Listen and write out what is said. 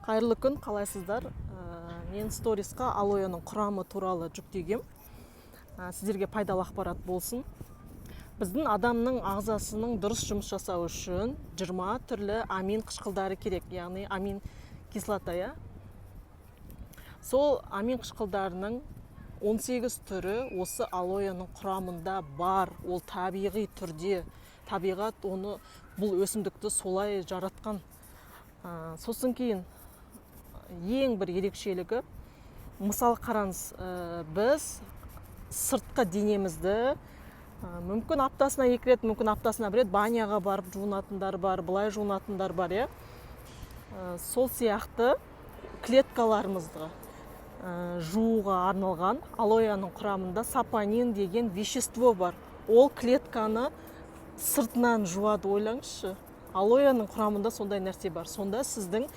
Қайырлы күн, қалайсыздар? Мен сторисқа алоэның құрамы туралы жүктегем. Сіздерге пайдалы ақпарат болсын. Біздің адамның ағзасының дұрыс жұмыс жасау үшін 20 түрлі амин қышқылдары керек, яғни амин кислота. Сол амин қышқылдарының 18 түрі осы алоэның құрамында бар. Ол табиғи түрде, табиғат оны бұл өсімдікті солай жаратқан. Сосын кейін ең бір ерекшелігі, мысалы қараңыз, біз сыртқы денемізді мүмкін аптасына 2 рет, мүмкін аптасына 1 рет баняға барып жуынатындар бар, былай жуынатындар бар. Сол сияқты клеткаларымызды жууға арналған алоэның құрамында сапонин деген вещество бар. Ол клетканы сыртынан жуады, ойлаңызшы. Алоэның құрамында сондай нәрсе бар. Сонда сіздің